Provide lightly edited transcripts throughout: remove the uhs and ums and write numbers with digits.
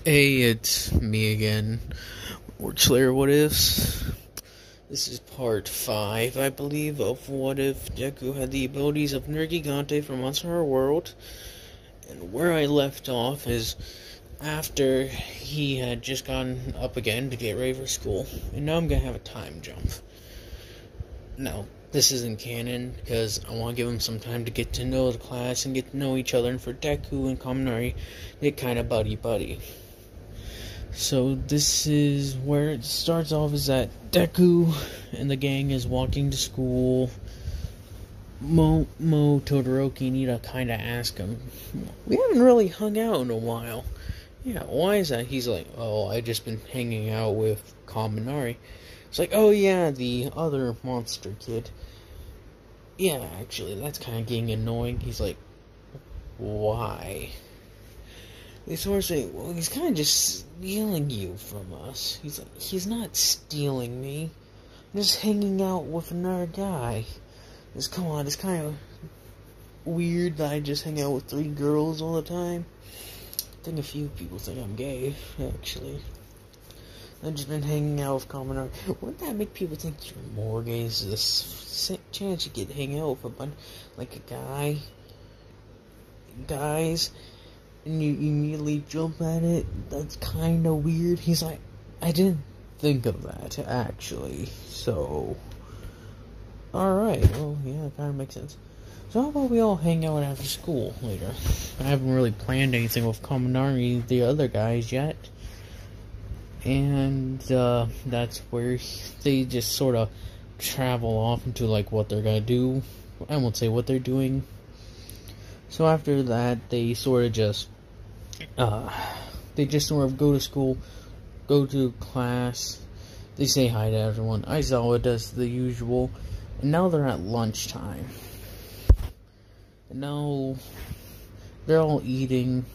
Hey, it's me again. Slayer What Ifs. This is part 5, I believe, of What If Deku had the abilities of Nerrgegante from Monster Hunter World. And where I left off is after he had just gone up again to get ready for school. And now I'm gonna have a time jump. Now, this isn't canon, because I want to give him some time to get to know the class and get to know each other. And for Deku and Kaminari, get kind of buddy-buddy. So this is where it starts off, is that Deku and the gang is walking to school. Todoroki, and Ida kind of ask him, we haven't really hung out in a while. Yeah, why is that? He's like, oh, I just been hanging out with Kaminari. It's like, oh yeah, the other monster kid. Yeah, actually, that's kind of getting annoying. He's like, why? They sort of say, well, he's kind of just stealing you from us. He's like, he's not stealing me. I'm just hanging out with another guy. Come on, it's kind of weird that I just hang out with 3 girls all the time. I think a few people think I'm gay, actually. I've just been hanging out with Kaminari. Wouldn't that make people think you're more gay? Is this chance you get to hang out with a bunch, like a guys, and you immediately jump at it? That's kind of weird. He's like, I didn't think of that, actually. So, alright, well, yeah, it kind of makes sense. So how about we all hang out after school later? I haven't really planned anything with Kaminari, the other guys, yet. And, that's where they just sort of travel off into, like, what they're gonna do. I won't say what they're doing. So after that, they sort of just, go to school, go to class, they say hi to everyone. Aizawa does the usual, and now they're at lunchtime. And now, they're all eating,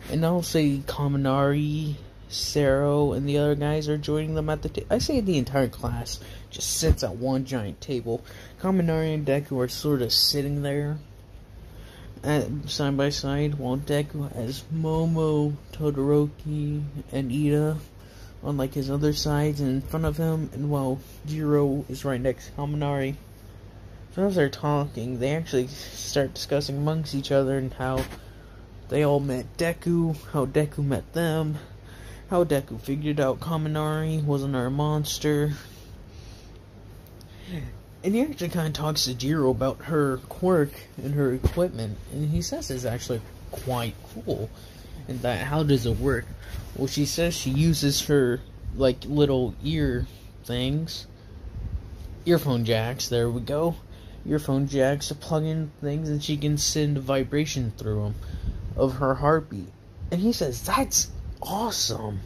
and now say Kaminari, Sero, and the other guys are joining them at the table. I say the entire class just sits at one giant table. Kaminari and Deku are sort of sitting there side by side, while Deku has Momo, Todoroki, and Ida on like his other sides and in front of him, and while Jiro is right next to Kaminari. So as they're talking, they actually start discussing amongst each other and how they all met Deku, how Deku met them, how Deku figured out Kaminari wasn't our monster. And he actually kind of talks to Jiro about her quirk and her equipment, and he says it's actually quite cool. And that, how does it work? Well, she says she uses her, like, little ear things. Earphone jacks, there we go. Earphone jacks to plug in things, and she can send vibration through them of her heartbeat. And he says, that's awesome.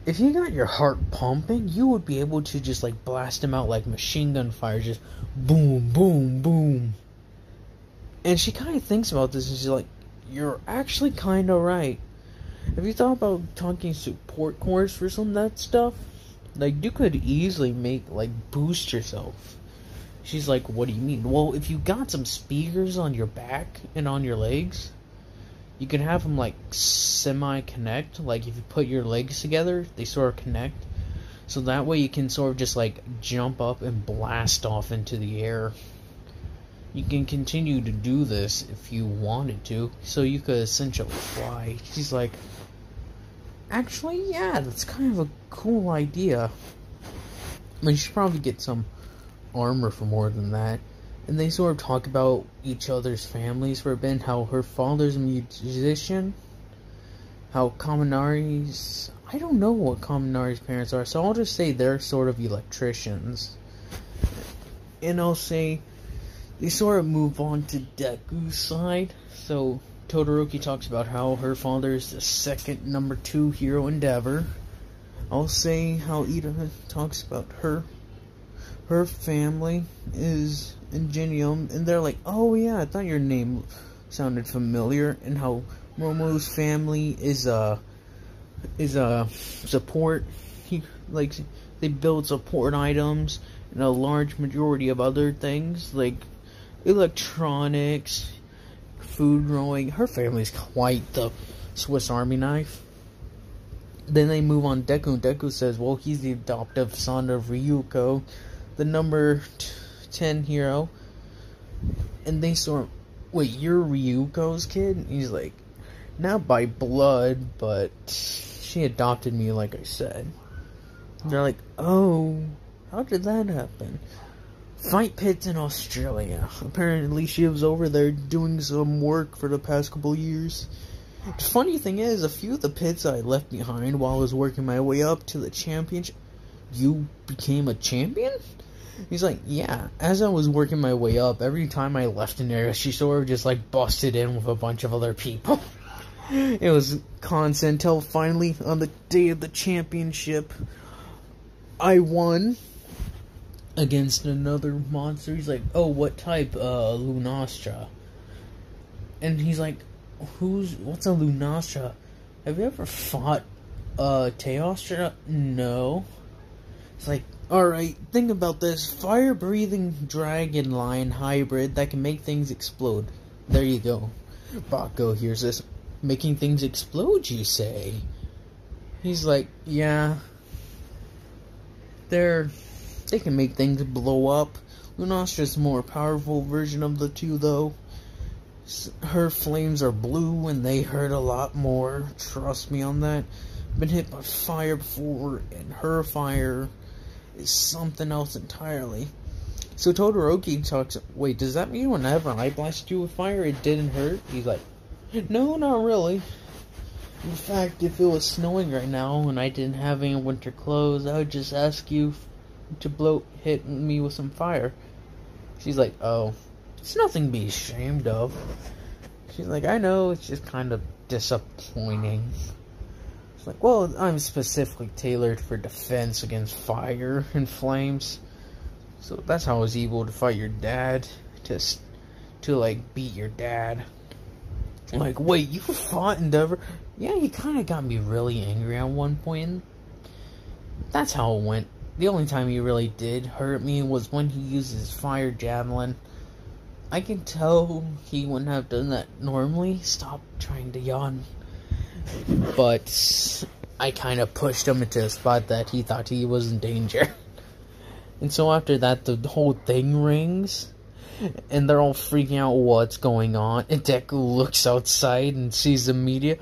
If you got your heart pumping, you would be able to just like blast them out like machine gun fire, just boom, boom, boom. And she kind of thinks about this, and she's like, you're actually kind of right. Have you thought about talking support course for some of that stuff? Like, you could easily make, like, boost yourself. She's like, what do you mean? Well, if you got some speakers on your back and on your legs, you can have them, like, semi-connect. Like, if you put your legs together, they sort of connect. So that way you can sort of just, like, jump up and blast off into the air. You can continue to do this if you wanted to. So you could essentially fly. She's like, actually, yeah, that's kind of a cool idea. I mean, you should probably get some armor for more than that. And they sort of talk about each other's families for a bit, how her father's a musician, how Kaminari's, I don't know what Kaminari's parents are, so I'll just say they're sort of electricians. And I'll say they sort of move on to Deku's side. So Todoroki talks about how her father is the second number 2 hero endeavor. I'll say how Ida talks about her family is Ingenium, and they're like, oh yeah, I thought your name sounded familiar. And how Momo's family is support. They build support items and a large majority of other things like electronics, food growing. Her family's quite the Swiss Army knife. Then they move on Deku, and Deku says, well, he's the adoptive son of Ryuko, the number 10 hero. And they sort of, wait, you're Ryuko's kid? And he's like, not by blood, but she adopted me, like I said. And they're like, oh, how did that happen? Fight pits in Australia. Apparently she was over there doing some work for the past couple years. The funny thing is, a few of the pits I left behind while I was working my way up to the championship. You became a champion? He's like, yeah, as I was working my way up, every time I left an area, she sort of just like busted in with a bunch of other people. It was constant until finally, on the day of the championship, I won against another monster. He's like, oh, what type? Lunastra. And he's like, what's a Lunastra? Have you ever fought Teostra? No. It's like, alright, think about this. Fire-breathing dragon lion hybrid that can make things explode. There you go. Bako hears this. Making things explode, you say? He's like, yeah. They can make things blow up. Lunastra's a more powerful version of the two, though. Her flames are blue and they hurt a lot more. Trust me on that. Been hit by fire before, and her fire is something else entirely. So Todoroki talks, wait, does that mean whenever I blasted you with fire it didn't hurt? He's like, no, not really. In fact, if it was snowing right now and I didn't have any winter clothes, I would just ask you to hit me with some fire. She's like, oh, it's nothing to be ashamed of. She's like, I know, it's just kind of disappointing. It's like, well, I'm specifically tailored for defense against fire and flames. So that's how I was able to fight your dad. To like, beat your dad. Like, wait, you fought Endeavor? Yeah, he kind of got me really angry at one point. That's how it went. The only time he really did hurt me was when he used his fire javelin. I can tell he wouldn't have done that normally. Stop trying to yawn. But I kind of pushed him into a spot that he thought he was in danger. And so after that, the whole thing rings. And they're all freaking out what's going on. And Deku looks outside and sees the media.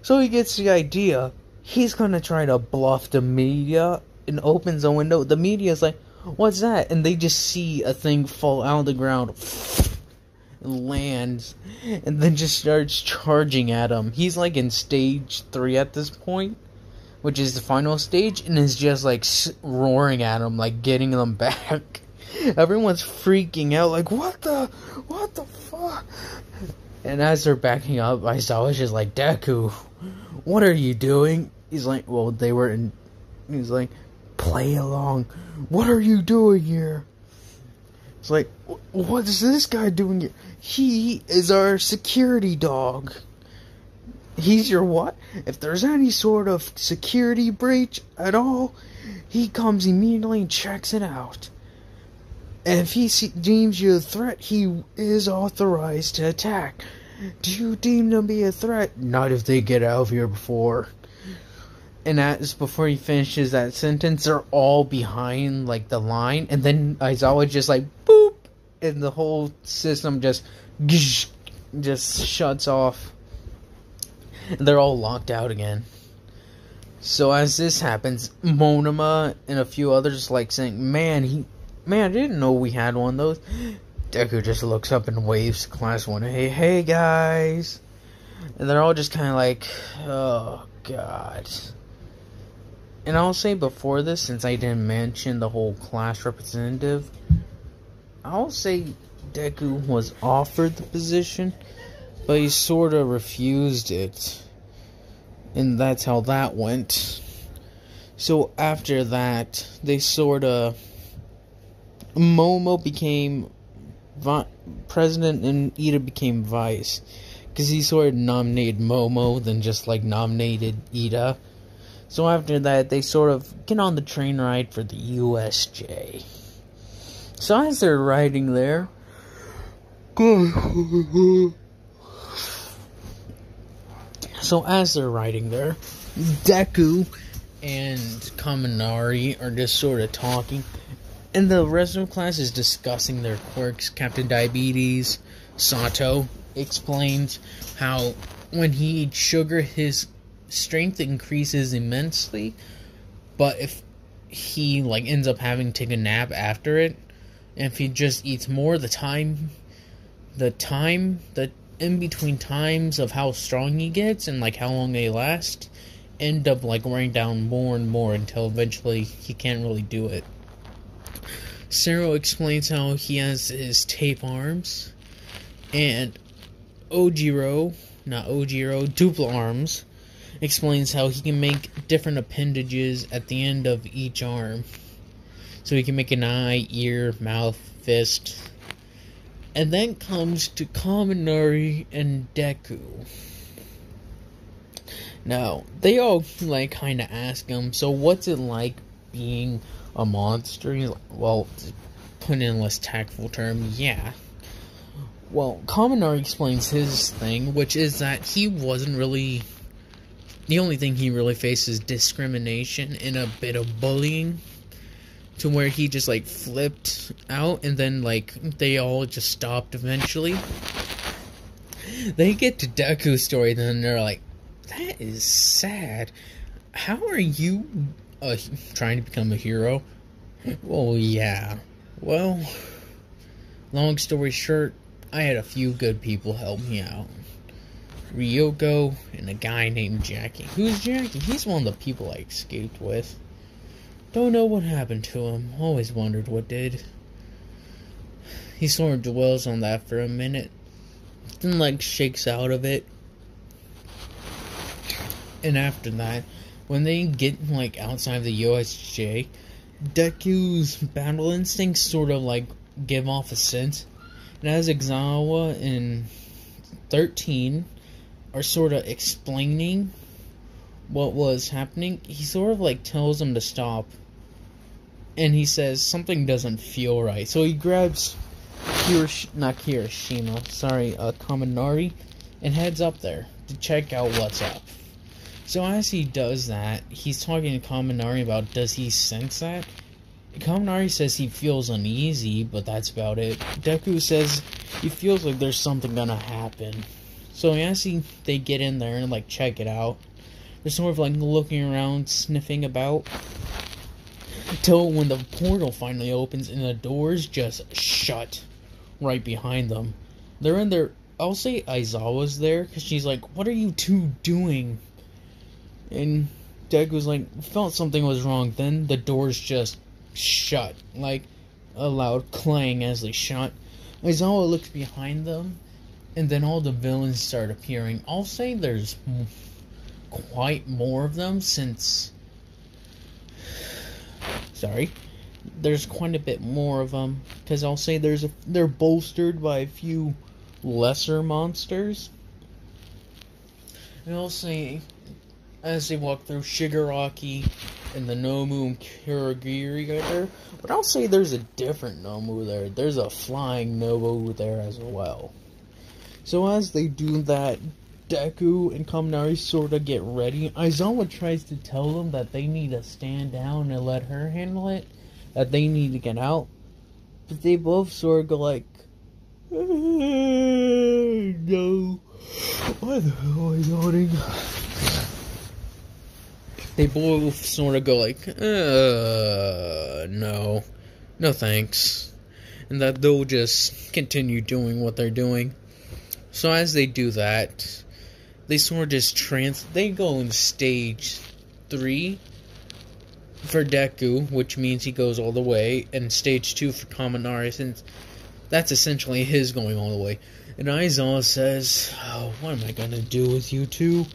So he gets the idea. He's gonna try to bluff the media and opens a window. The media's like, what's that? And they just see a thing fall out of the ground and lands. And then just starts charging at him. He's like in stage 3 at this point, which is the final stage. And is just like roaring at him, like getting them back. Everyone's freaking out, like, what the fuck? And as they're backing up, Aizawa's just like, Deku, what are you doing? He's like, well, they were in, he's like, play along. What are you doing here? It's like, what is this guy doing here? He is our security dog. He's your what? If there's any sort of security breach at all, he comes immediately and checks it out. And if he deems you a threat, he is authorized to attack. Do you deem them to be a threat? Not if they get out of here before. And as before he finishes that sentence, they're all behind like the line, and then Aizawa just like boop, and the whole system just shuts off. And they're all locked out again. So as this happens, Monoma and a few others like saying, Man, I didn't know we had one of those. Deku just looks up and waves to Class 1. Hey guys. And they're all just kind of like, oh, God. And I'll say before this, since I didn't mention the whole class representative, I'll say Deku was offered the position, but he sort of refused it. And that's how that went. So after that, they sort of... Momo became president and Ida became vice. Because he sort of nominated Momo, then just like nominated Ida. So after that, they sort of get on the train ride for the USJ. So as they're riding there... So as they're riding there, Deku and Kaminari are just sort of talking, and the rest of the class is discussing their quirks. Captain Diabetes, Sato, explains how when he eats sugar, his strength increases immensely, but if he ends up having to take a nap after it, and if he just eats more, the in between times of how strong he gets and how long they last end up wearing down more and more until eventually he can't really do it. Zero explains how he has his tape arms, and Duplo Arms explains how he can make different appendages at the end of each arm. So he can make an eye, ear, mouth, fist. And then comes to Kaminari and Deku. Now, they all kind of ask him, so what's it like being a monster? He's like, well, to put in less tactful terms, yeah. Well, Kaminari explains his thing, which is that he wasn't really... The only thing he really faces is discrimination and a bit of bullying, to where he just flipped out, and then they all just stopped eventually. They get to Deku's story, then they're like, that is sad. How are you trying to become a hero? Well, yeah. Well, long story short, I had a few good people help me out. Ryoko and a guy named Jackie. Who's Jackie? He's one of the people I escaped with. Don't know what happened to him. Always wondered what did. He sort of dwells on that for a minute. Then shakes out of it. And after that, when they get outside the USJ, Deku's battle instincts sort of give off a sense. And as Izawa and 13 are sort of explaining what was happening, he sort of tells them to stop, and he says something doesn't feel right. So he grabs Kaminari, and heads up there to check out what's up. So as he does that, he's talking to Kaminari about, does he sense that? Kaminari says he feels uneasy, but that's about it. Deku says he feels like there's something gonna happen. So as they get in there and check it out, they're sort of looking around, sniffing about, till when the portal finally opens and the doors just shut right behind them. They're in there. I'll say Aizawa's there, because she's like, what are you two doing? And Deku's felt something was wrong. Then the doors just shut, a loud clang as they shut. Aizawa looks behind them, and then all the villains start appearing. I'll say there's quite more of them, since... There's quite a bit more of them, because I'll say they're bolstered by a few lesser monsters. And I'll say, as they walk through, Shigaraki and the Nomu and Kirigiri are there. But I'll say there's a different Nomu there. There's a flying Nomu there as well. So as they do that, Deku and Kaminari sort of get ready. Aizawa tries to tell them that they need to stand down and let her handle it. That they need to get out. But they both sort of go no. Why the hell am I yawning? They both sort of go no. No thanks. And that they'll just continue doing what they're doing. So as they do that, they sort of just they go in stage 3 for Deku, which means he goes all the way, and stage 2 for Kaminari, since that's essentially his going all the way. And Aizawa says, oh, what am I gonna do with you two?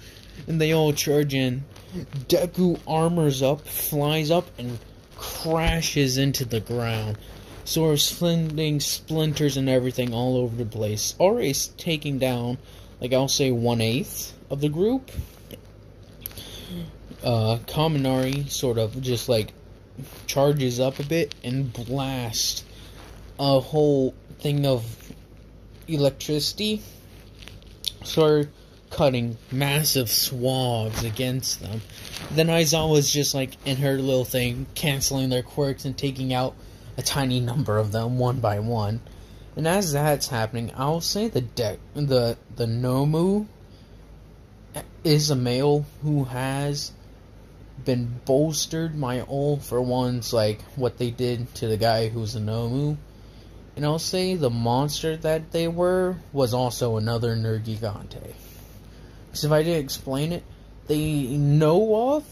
And they all charge in. Deku armors up, flies up, and crashes into the ground. Sort of sending splinters and everything all over the place. Already taking down, I'll say 1/8 of the group. Kaminari sort of just charges up a bit and blasts a whole thing of electricity. So cutting massive swaths against them. Then Aizawa's just like in her little thing, canceling their quirks and taking out a tiny number of them one by one. And as that's happening, I'll say the Nomu is a male who has been bolstered by all for ones like what they did to the guy who's a Nomu. And I'll say the monster that they were was also another nerrgegante. Because if I didn't explain it, they know of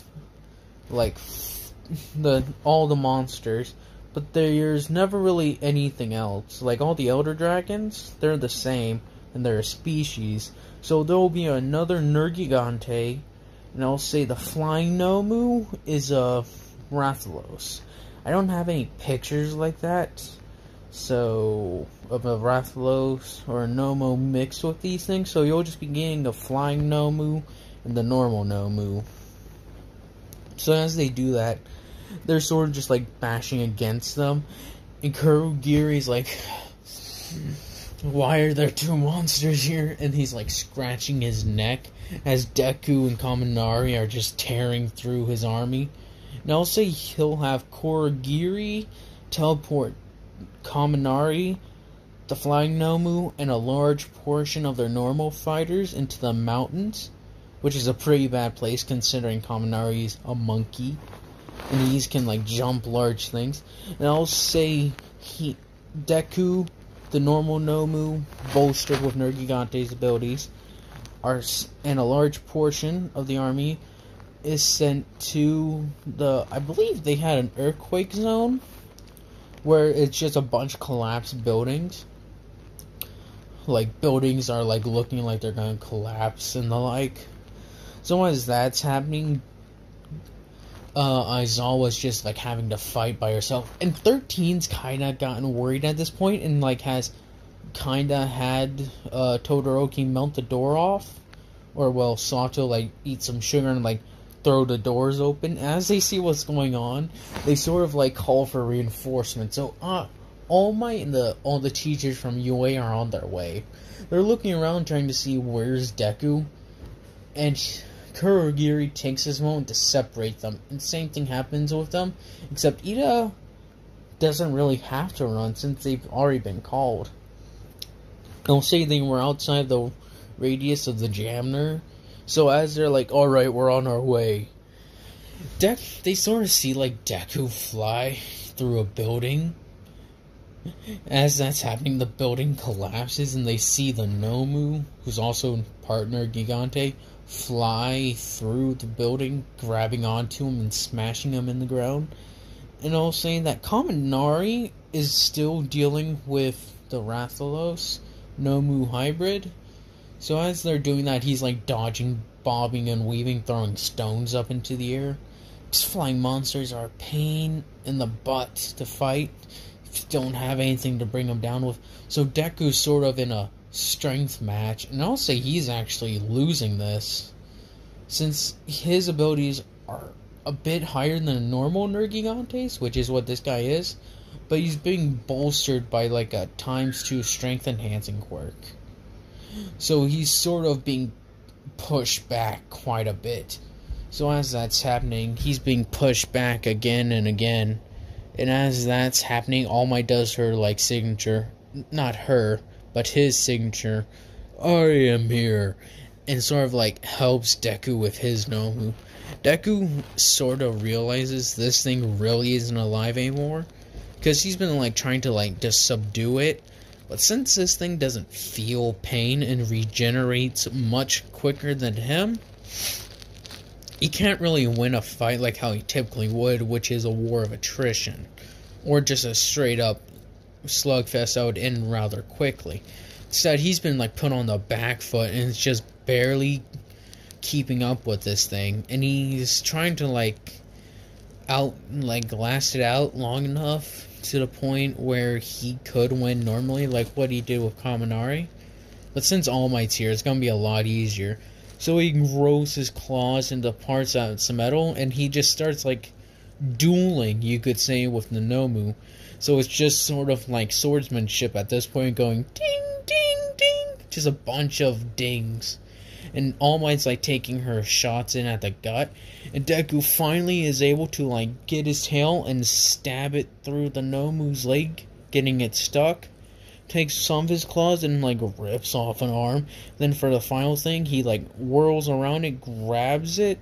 like all the monsters, but there's never really anything else. Like all the elder dragons, they're the same and they're a species. So there will be another nerrgegante, and I'll say the flying Nomu is a Rathalos. I don't have any pictures like that. So, of a Rathalos or a Nomu mixed with these things, so you'll just be getting the flying Nomu and the normal Nomu. So as they do that, they're sort of just like bashing against them, and Kurogiri's like, why are there two monsters here? And he's like scratching his neck as Deku and Kaminari are just tearing through his army. And I'll say he'll have Kurogiri teleport Kaminari, the flying Nomu, and a large portion of their normal fighters into the mountains, which is a pretty bad place considering Kaminari's a monkey, and these can like jump large things. And I'll say Deku, the normal Nomu, bolstered with Nerrgegante's abilities, and a large portion of the army is sent to I believe they had an earthquake zone, where it's just a bunch of collapsed buildings. Like, buildings are, like, looking like they're gonna collapse and the like. So as that's happening, Aizawa's just, like, having to fight by herself. And 13's kinda gotten worried at this point, and, like, has kinda had, Todoroki melt the door off. Or, well, Sato, like, eat some sugar and, like, throw the doors open. As they see what's going on, they sort of like call for reinforcements. So All Might and all the teachers from UA are on their way. They're looking around trying to see where's Deku, and Kurogiri takes this moment to separate them, and same thing happens with them, except Ida doesn't really have to run since they've already been called. I'll say they were outside the radius of the Jamner. So as they're like, alright, we're on our way, they sort of see like Deku fly through a building. As that's happening, the building collapses and they see the Nomu, who's also partner Gigante, fly through the building, grabbing onto him and smashing him in the ground. And I'll say that Kaminari is still dealing with the Rathalos Nomu hybrid. So as they're doing that, he's like dodging, bobbing, and weaving, throwing stones up into the air. These flying monsters are a pain in the butt to fight if you don't have anything to bring them down with. So Deku's sort of in a strength match, and I'll say he's actually losing this, since his abilities are a bit higher than a normal Nerrgegante's, which is what this guy is, but he's being bolstered by like a ×2 strength enhancing quirk. So he's sort of being pushed back quite a bit. So as that's happening, he's being pushed back again and again. And as that's happening, All Might does her, like, signature. Not her, but his signature. I am here. And sort of, like, helps Deku with his Nomu. Deku sort of realizes this thing really isn't alive anymore, because he's been, like, trying to, like, just subdue it. But since this thing doesn't feel pain and regenerates much quicker than him, he can't really win a fight like how he typically would, which is a war of attrition. Or just a straight up slugfest that would end rather quickly. Instead, he's been like put on the back foot and it's just barely keeping up with this thing. And he's trying to last it out long enough to the point where he could win normally, like what he did with Kaminari. But since All Might's here, it's gonna be a lot easier. So he grows his claws into parts out of metal, and he just starts like dueling, you could say, with the Nomu. So it's just sort of like swordsmanship at this point, going ding, ding, ding, just a bunch of dings. and All Might's like taking her shots in at the gut, and Deku finally is able to like get his tail and stab it through the Nomu's leg, getting it stuck. Takes some of his claws and like rips off an arm. Then for the final thing, he like whirls around it, grabs it,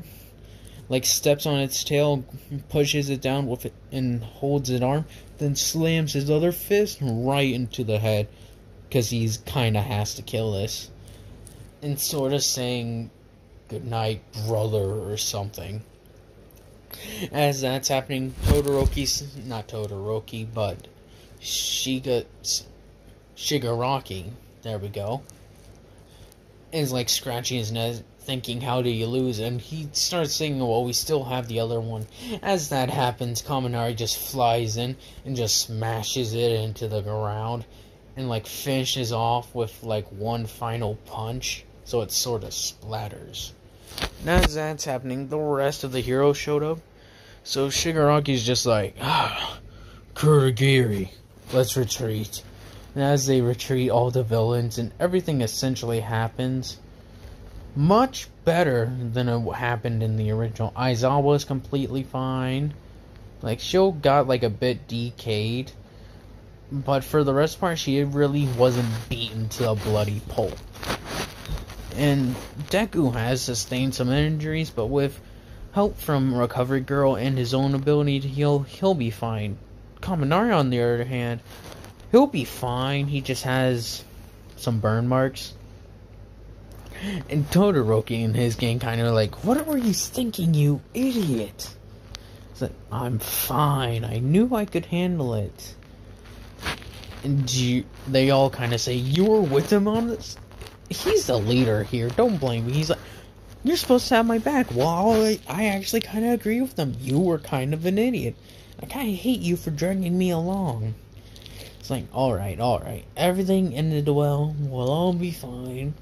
like steps on its tail, pushes it down with it, and holds its arm. Then slams his other fist right into the head, because he's kind of has to kill this, and sort of saying good night, brother, or something. As that's happening, not Todoroki, but Shigaraki, there we go, is like scratching his neck, thinking, how do you lose? And he starts saying, well, we still have the other one. As that happens, Kaminari just flies in and just smashes it into the ground, and like finishes off with like one final punch, so it sort of splatters. And as that's happening, the rest of the heroes showed up, so Shigaraki's just like, Kurogiri, let's retreat. And as they retreat, all the villains and everything essentially happens much better than it happened in the original. Aizawa's completely fine. Like, she got like a bit decayed, but for the rest part, she really wasn't beaten to a bloody pulp. And Deku has sustained some injuries, but with help from Recovery Girl and his own ability to heal, he'll be fine. Kaminari, on the other hand, he'll be fine. He just has some burn marks. And Todoroki and his gang kind of like, what were you thinking, you idiot? It's like, I'm fine. I knew I could handle it. And they all kind of say, you were with him on this? He's the leader here. Don't blame me. He's like, you're supposed to have my back. Well, I actually kind of agree with them. You were kind of an idiot. I kind of hate you for dragging me along. It's like, alright. Everything ended well. We'll all be fine.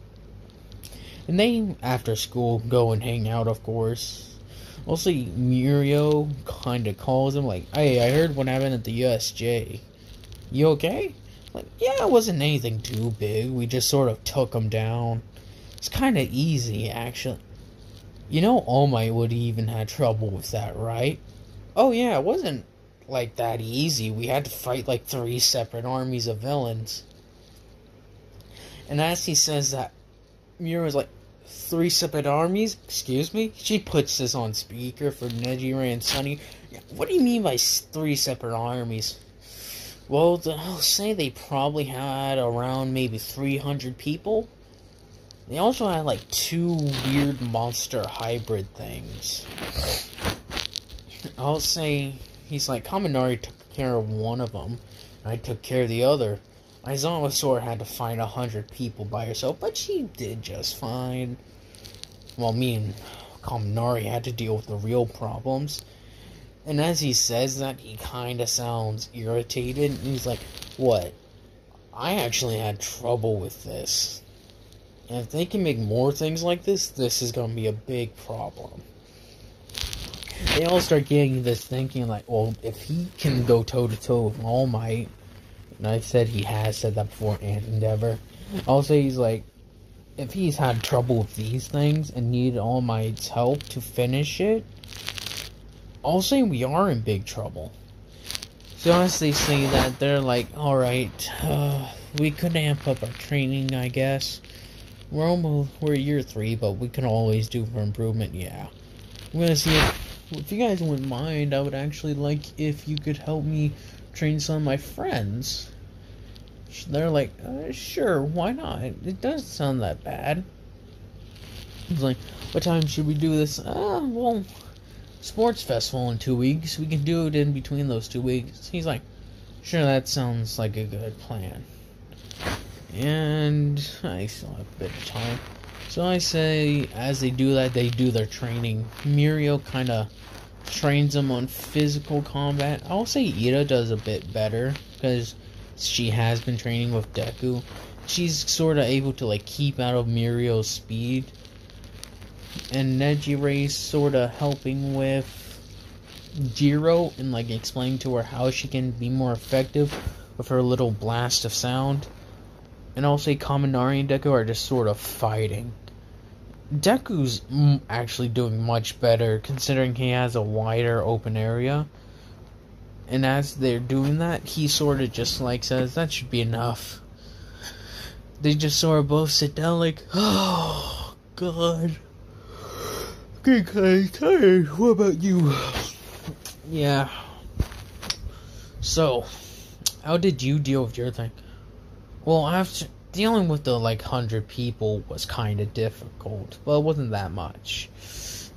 And they, after school, go and hang out, of course. Also, Mirio kind of calls him, like, hey, I heard what happened at the USJ. You okay? Like, yeah, it wasn't anything too big. We just sort of took him down. It's kind of easy, actually. You know, All Might would even had trouble with that, right? Oh, yeah, it wasn't, like, that easy. We had to fight, like, 3 separate armies of villains. And as he says that, Mirio was like, 3 separate armies? Excuse me? She puts this on speaker for Nejire and Sunny. What do you mean by 3 separate armies? Well, I'll say they probably had around maybe 300 people. They also had like 2 weird monster hybrid things. I'll say, he's like, Kaminari took care of one of them, and I took care of the other. Aizawa sort of had to find 100 people by herself, but she did just fine. Well, me and Kaminari had to deal with the real problems. And as he says that, he kind of sounds irritated. And he's like, what? I actually had trouble with this. And if they can make more things like this, this is going to be a big problem. They all start getting this thinking like, well, if he can go toe-to-toe with All Might, and I've said he has said that before, and Endeavor, I'll say he's like, if he's had trouble with these things and needed All Might's help to finish it, I'll say we are in big trouble. So as they say that, they're like, alright, we could amp up our training, I guess. We're year 3, but we can always do for improvement, yeah. I'm gonna see if you guys wouldn't mind, I would actually like if you could help me train some of my friends. They're like, sure, why not? It doesn't sound that bad. He's like, what time should we do this? Well, sports festival in 2 weeks. We can do it in between those 2 weeks. He's like, sure, that sounds like a good plan. And I still have a bit of time. So I say, as they do that, they do their training. Mirio kind of trains them on physical combat. I'll say Ida does a bit better, because she has been training with Deku. She's sort of able to like keep out of Mirio's speed. And Nejire's sort of helping with Jiro and like explaining to her how she can be more effective with her little blast of sound. And I'll say Kaminari and Deku are just sort of fighting. Deku's actually doing much better, considering he has a wider open area. And as they're doing that, he sort of just like says, that should be enough. They just sort of both sit down like, oh, God. Okay, tired. What about you? Yeah. So, how did you deal with your thing? Well, after dealing with the 100 people was kind of difficult, but it wasn't that much.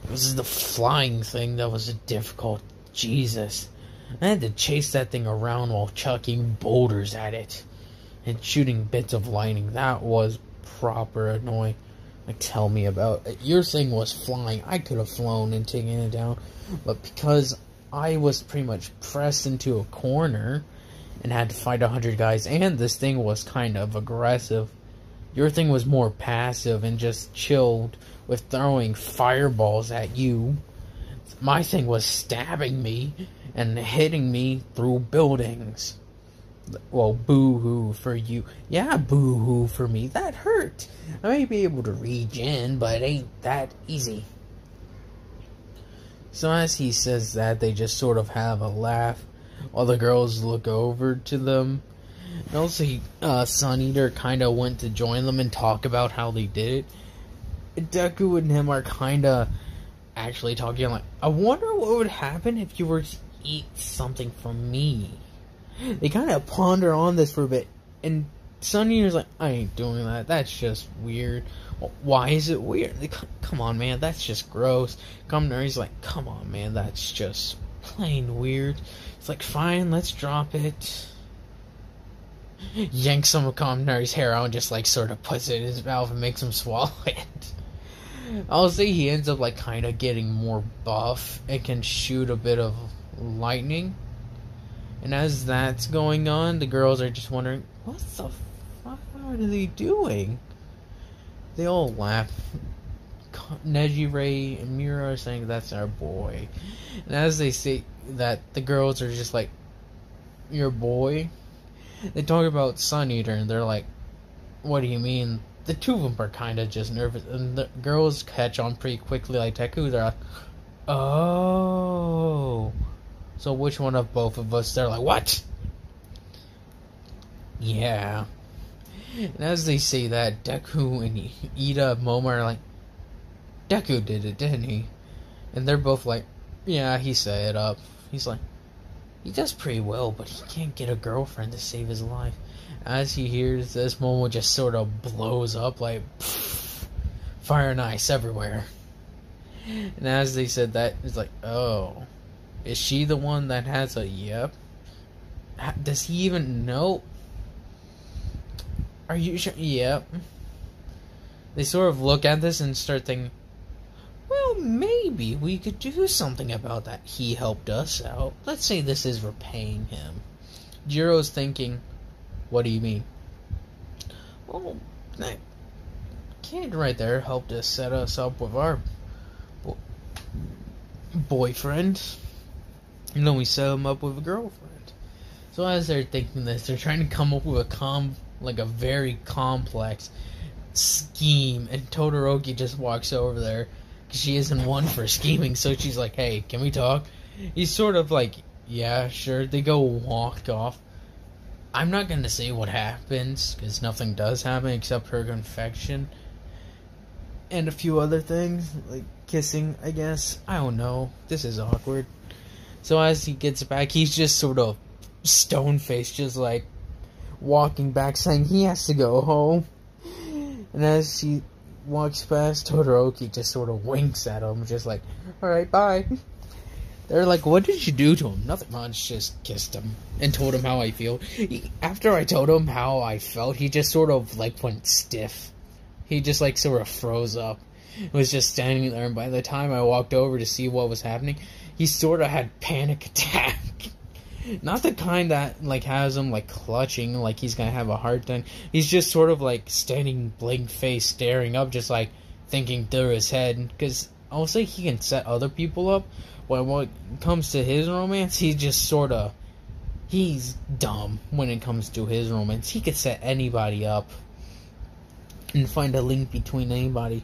It was the flying thing that was difficult. Jesus. I had to chase that thing around while chucking boulders at it and shooting bits of lightning. That was proper annoying. Tell me about it. Your thing was flying. I could have flown and taken it down, but because I was pretty much pressed into a corner and had to fight 100 guys, and this thing was kind of aggressive, your thing was more passive and just chilled with throwing fireballs at you. My thing was stabbing me and hitting me through buildings. Well, boo-hoo for you. Yeah, boo-hoo for me. That hurt. I may be able to regen, but it ain't that easy. So as he says that, they just sort of have a laugh while the girls look over to them. And also, Sun Eater kind of went to join them and talk about how they did it. Deku and him are kind of actually talking like, I wonder what would happen if you were to eat something from me. They kind of ponder on this for a bit, and Sun Eater's like, I ain't doing that. That's just weird. Well, why is it weird? Come on, man. That's just gross. He's like, come on, man. That's just plain weird. It's like, fine, let's drop it. Yanks some of Kaminary's hair out and just sort of puts it in his mouth and makes him swallow it. I'll say he ends up kind of getting more buff and can shoot a bit of lightning. And as that's going on, the girls are just wondering, what the fuck are they doing? They all laugh. Neji, Ray, and Mira are saying that's our boy. And as they say that, the girls are just like, your boy? They talk about Sun Eater, and they're like, what do you mean? The two of them are kind of just nervous, and the girls catch on pretty quickly, like Deku. They're like, oh. So which one of both of us? They're like, what? Yeah. And as they say that, Deku and Ida Momo are like, Deku did it, didn't he? And they're both like, yeah, he set it up. He's like, he does pretty well, but he can't get a girlfriend to save his life. As he hears this, Momo just sort of blows up like, pfft, fire and ice everywhere. And as they said that, it's like, oh. Is she the one that has a yep? Does he even know? Are you sure? Yep. They sort of look at this and start thinking, well, maybe we could do something about that. He helped us out. Let's say this is repaying him. Jiro's thinking, what do you mean? Well, that kid right there helped us set us up with our boyfriend. And then we set him up with a girlfriend. So as they're thinking this, they're trying to come up with a very complex scheme. And Todoroki just walks over there, because she isn't one for scheming. So she's like, hey, can we talk? He's sort of like, yeah, sure. They go walk off. I'm not going to say what happens, because nothing does happen except her confection. And a few other things, like kissing, I guess. I don't know. This is awkward. So as he gets back, he's just sort of stone-faced, just walking back, saying he has to go home. And as he walks past, Todoroki just sort of winks at him, just like, alright, bye. They're like, what did you do to him? Nothing much, just kissed him and told him how I feel. After I told him how I felt, he just sort of went stiff. He just sort of froze up. Was just standing there, and by the time I walked over to see what was happening, he sort of had panic attack. Not the kind that has him clutching like he's gonna have a heart attack. He's just sort of standing blank face, staring up, just thinking through his head. Because I'll say he can set other people up, but when it comes to his romance, he's just sort of, he's dumb when it comes to his romance. He could set anybody up and find a link between anybody.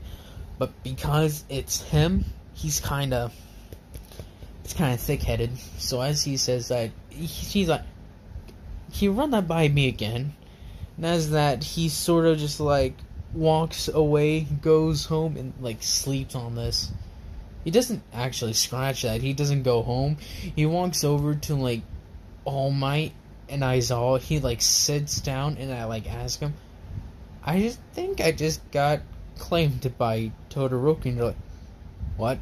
But because it's him, he's kind of thick-headed. So as he says that, he's like, "Can you run that by me again?" And as that, he sort of just like walks away, goes home, and like sleeps on this. He doesn't actually scratch that. He doesn't go home. He walks over to like All Might and Aizawa. He like sits down, and I like ask him, "I just think I just got claimed by Todoroki." And they're like, "What?"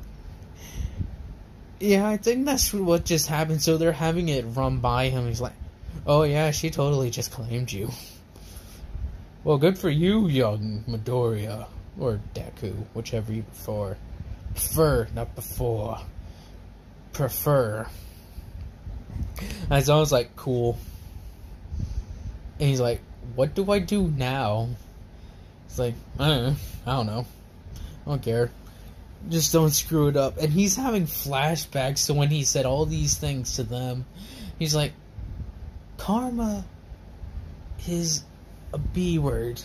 "Yeah, I think that's what just happened." So they're having it run by him. He's like, "Oh yeah, she totally just claimed you." "Well, good for you, young Midoriya, or Deku, whichever you prefer. Prefer, not before. Prefer." And so I was like, "Cool." And he's like, "What do I do now?" It's like, I don't know. I don't care. Just don't screw it up. And he's having flashbacks to when he said all these things to them. He's like, karma is a B word.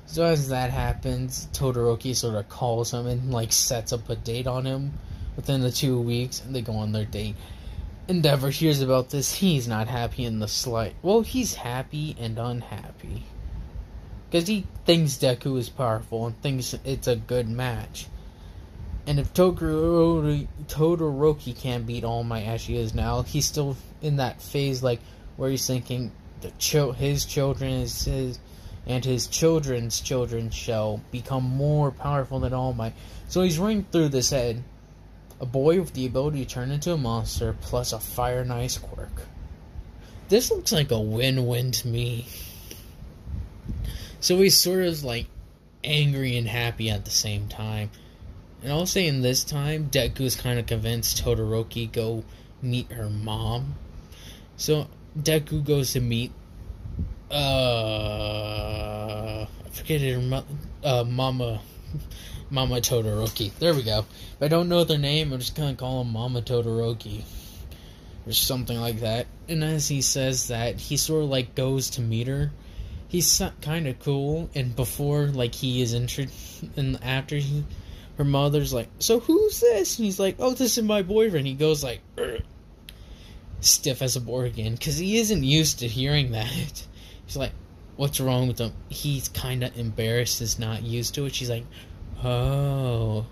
So as that happens, Todoroki sort of calls him and like sets up a date on him within the 2 weeks, and they go on their date. Endeavor hears about this. He's not happy in the slight. Well, he's happy and unhappy. Because he thinks Deku is powerful and thinks it's a good match. And if Todoroki can't beat All Might as she is now, he's still in that phase like where he's thinking his children is his, and his children's children shall become more powerful than All Might. So he's running through this head. A boy with the ability to turn into a monster plus a fire and ice quirk. This looks like a win-win to me. So he's sort of like angry and happy at the same time. And I'll say in this time, Deku's kind of convinced Todoroki go meet her mom. So Deku goes to meet I forget her Mama Todoroki. There we go. If I don't know their name, I'm just gonna call him Mama Todoroki or something like that. And as he says that, he sort of like goes to meet her. He's kind of cool, and before like he is introduced, and after her mother's like, "So who's this?" And he's like, "Oh, this is my boyfriend." He goes like stiff as a board again, because he isn't used to hearing that. He's like, "What's wrong with him?" He's kind of embarrassed, is not used to it. She's like, "Oh."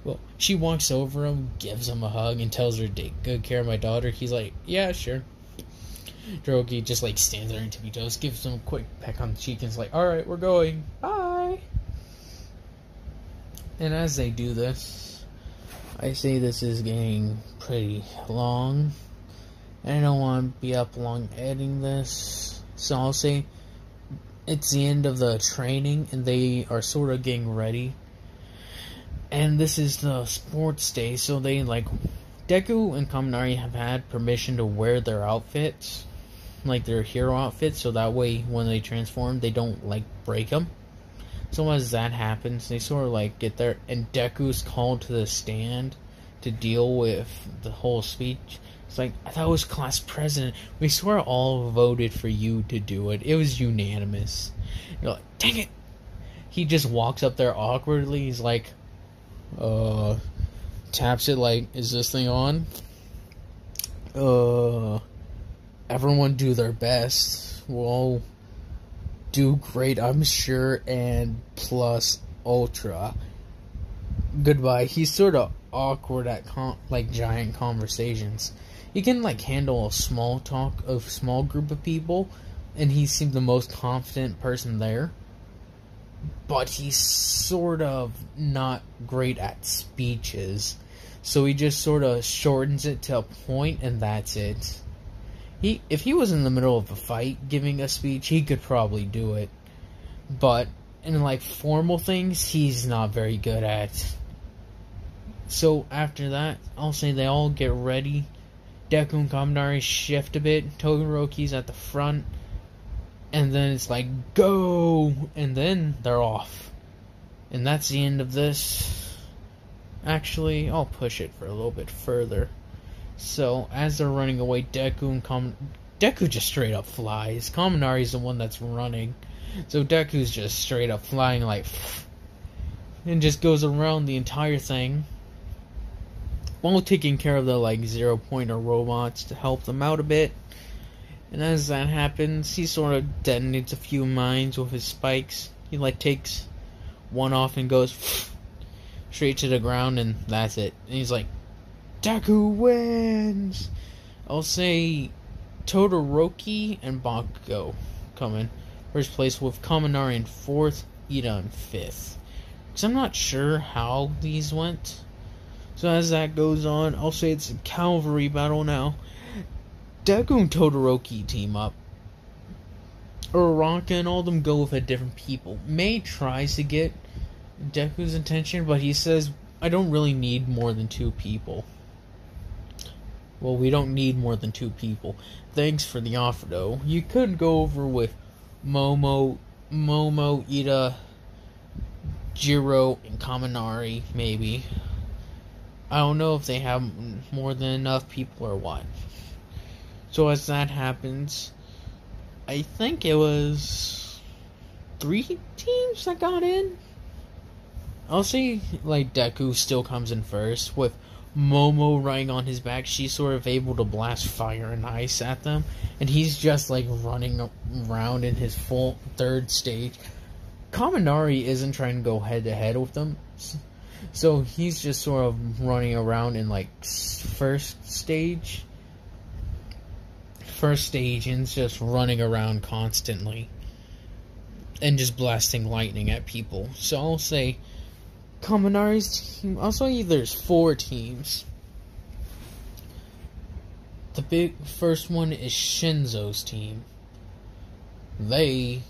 Well, she walks over him, gives him a hug, and tells her to take good care of my daughter. He's like, "Yeah, sure." Todoroki just like stands there in tippy toes, gives him a quick peck on the cheek, and is like, "Alright, we're going. Bye." And as they do this, I say this is getting pretty long. And I don't want to be up long editing this. So I'll say it's the end of the training, and they are sort of getting ready. And this is the sports day, so they like Deku and Kaminari have had permission to wear their outfits, like their hero outfits, so that way when they transform, they don't like break them. So as that happens, they sort of like get there, and Deku's called to the stand to deal with the whole speech. It's like, "I thought I was class president. We sort of all voted for you to do it. It was unanimous." You're like, "Dang it!" He just walks up there awkwardly. He's like, taps it like, "Is this thing on?" Everyone do their best. We'll do great, I'm sure, and plus ultra. Goodbye. He's sort of awkward at like giant conversations. He can like handle a small talk of small group of people, and he seemed the most confident person there. But he's sort of not great at speeches, so he just sort of shortens it to a point, and that's it. If he was in the middle of a fight giving a speech, he could probably do it. But in like formal things, he's not very good at. So after that, I'll say they all get ready. Deku and Kaminari shift a bit. Todoroki's at the front. And then it's like, "Go!" And then they're off. And that's the end of this. Actually, I'll push it for a little bit further. So, as they're running away, Deku just straight up flies. Kaminari's the one that's running. So Deku's just straight up flying like, and just goes around the entire thing, while taking care of the like 0-pointer robots to help them out a bit. And as that happens, he sort of detonates a few mines with his spikes. He like takes one off and goes straight to the ground, and that's it. And he's like, Deku wins! I'll say Todoroki and Bakugo come in first place, with Kaminari in 4th, Ida in 5th. Because I'm not sure how these went. So as that goes on, I'll say it's a cavalry battle now. Deku and Todoroki team up. Uraraka and all of them go with a different people. May tries to get Deku's attention, but he says, I don't really need more than 2 people. Well, we don't need more than 2 people. Thanks for the offer, though. You could go over with Momo, Ida, Jiro, and Kaminari, maybe. I don't know if they have more than enough people or what. So as that happens, I think it was 3 teams that got in. I'll say, like, Deku still comes in first, with Momo riding on his back. She's sort of able to blast fire and ice at them, and he's just like running around in his full 3rd stage. Kaminari isn't trying to go head to head with them, so he's just sort of running around in like first stage, and just running around constantly and just blasting lightning at people. So I'll say Kaminari's team. Also, there's 4 teams. The big first one is Shinzo's team. The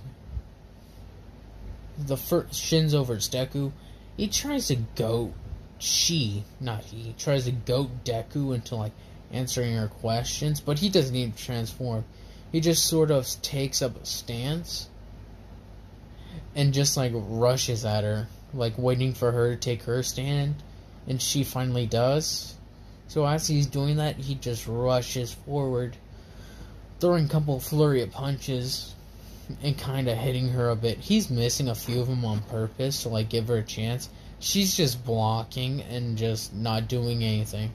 first Shinzo versus Deku. He tries to goat tries to goat Deku into like answering her questions, but he doesn't even transform. He just sort of takes up a stance and just like rushes at her, like waiting for her to take her stand, and she finally does. So as he's doing that, he just rushes forward, throwing a couple flurry of punches and kind of hitting her a bit. He's missing a few of them on purpose to like give her a chance. She's just blocking and just not doing anything.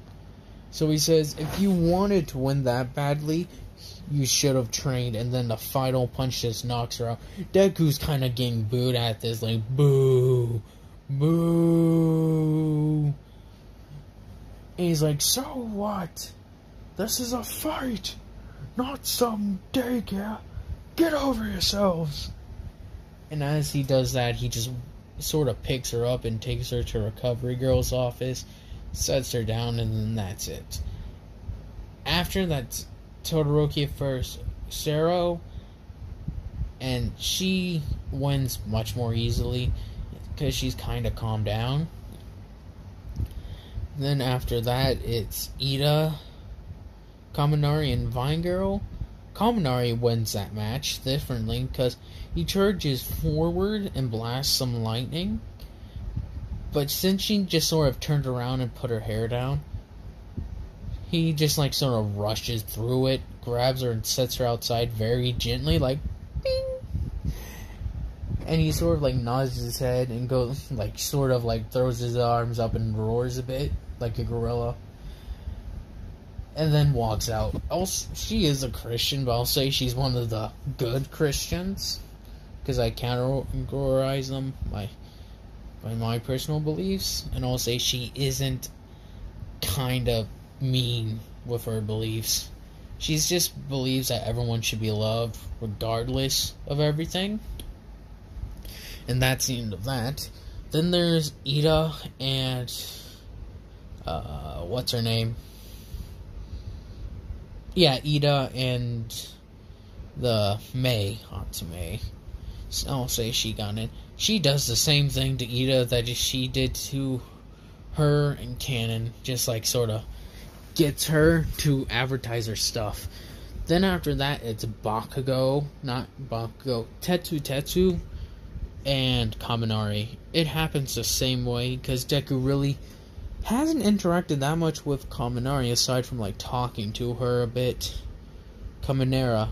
So he says, if you wanted to win that badly, you should have trained. And then the final punch just knocks her out. Deku's kind of getting booed at this, like, boo, boo. And he's like, so what? This is a fight, not some daycare. Get over yourselves. And as he does that, he just sort of picks her up and takes her to Recovery Girl's office, sets her down, and then that's it. After that, Todoroki at first, Sero, and she wins much more easily because she's kind of calmed down. Then after that, it's Ida, Kaminari, and Vine Girl. Kaminari wins that match differently because he charges forward and blasts some lightning. But since she just sort of turned around and put her hair down, he just like sort of rushes through it, grabs her and sets her outside very gently, like bing. And he sort of like nods his head and goes like sort of like throws his arms up and roars a bit like a gorilla. And then walks out. She is a Christian, but I'll say she's one of the good Christians, because I categorize them by my personal beliefs. And I'll say she isn't kind of mean with her beliefs. She just believes that everyone should be loved regardless of everything. And that's the end of that. Then there's Ida and what's her name? Yeah, Ida and the Hatsume. So I'll say she got in. She does the same thing to Ida that she did to her and Canon. Just like sort of gets her to advertise her stuff. Then after that, it's Tetsu and Kaminari. It happens the same way because Deku really hasn't interacted that much with Kaminari aside from like talking to her a bit. Kaminera,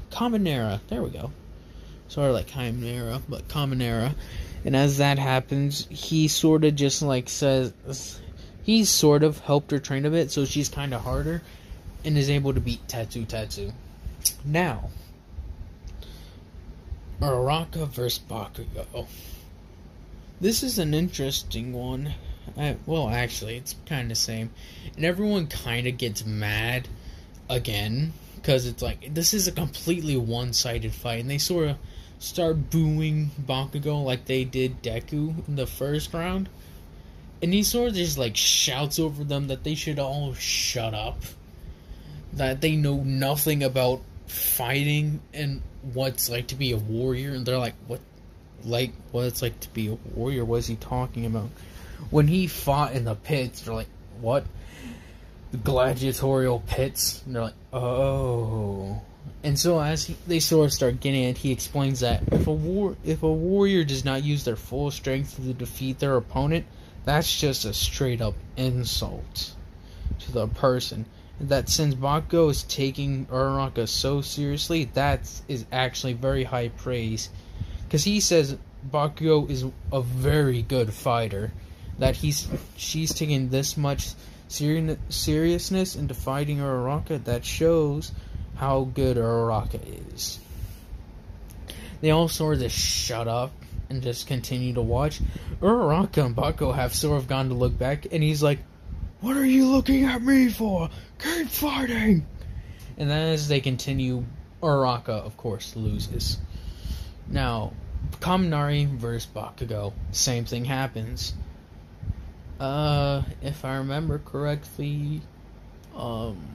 there we go. sort of like Chimera, but Common Era. And as that happens, he sort of just like says he's sort of helped her train a bit, so she's kind of harder and is able to beat Tatsu. Now, Araka vs. Bakugo. This is an interesting one. Well, actually, it's kind of the same. And everyone kind of gets mad again, because it's like, this is a completely one-sided fight. And they sort of start booing Bakugo like they did Deku in the first round. And he sort of just like shouts over them that they should all shut up. That they know nothing about fighting and what's like to be a warrior. And they're like, what it's like to be a warrior? What is he talking about? When he fought in the pits, they're like, what? The gladiatorial pits? And they're like, oh. And so as they sort of start getting it, he explains that if a warrior does not use their full strength to defeat their opponent, that's just a straight up insult to the person. And that since Bakugo is taking Uraraka so seriously, that is actually very high praise. Because he says Bakugo is a very good fighter. That she's taking this much seriousness into fighting Uraraka, that shows how good Uraraka is. They all sort of just shut up and just continue to watch. Uraraka and Bakugo have sort of gone to look back, and he's like, what are you looking at me for? Keep fighting! And then as they continue, Uraraka, of course, loses. Now, Kaminari versus Bakugo, same thing happens. If I remember correctly, Uraraka,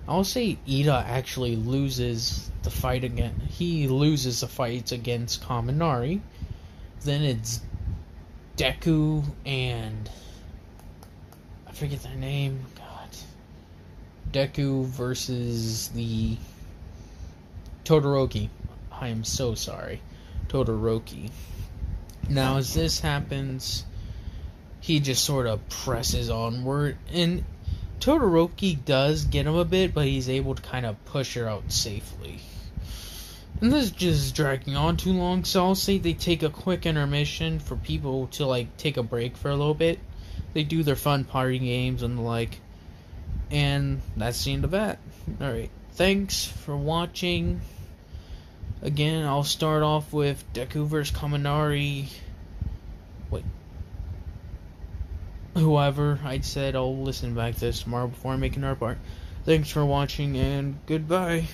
I'll say Ida actually loses the fight again. He loses the fight against Kaminari. Then it's Deku and I forget their name. God, Deku versus the Todoroki. I am so sorry, Todoroki. Now, as this happens, he just sort of presses onward, and Todoroki does get him a bit, but he's able to kind of push her out safely. And this is just dragging on too long, so I'll say they take a quick intermission for people to, like, take a break for a little bit. They do their fun party games and the like, and that's the end of that. Alright, thanks for watching. Again, I'll start off with Deku vs. Kaminari. Wait. Whoever, I said I'll listen back to this tomorrow before I make another part. Thanks for watching, and goodbye.